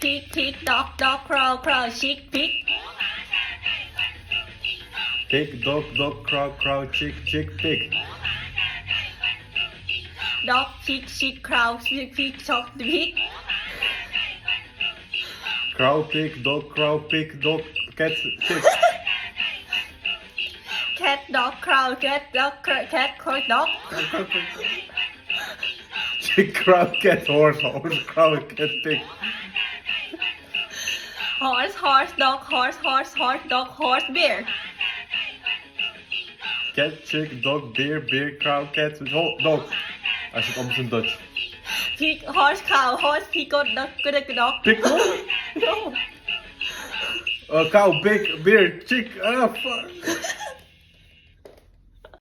pig dog crow chick pig pig dog crow chick pig dog chick crow pig dog pig crow pig dog cat chick cat dog crow cat dog chick crow cat horse crow cat pig horse dog horse bear cat chick dog bear crow cat dog als je het anders in Dutch pig horse cow pig dog pig no cow big bear chick fuck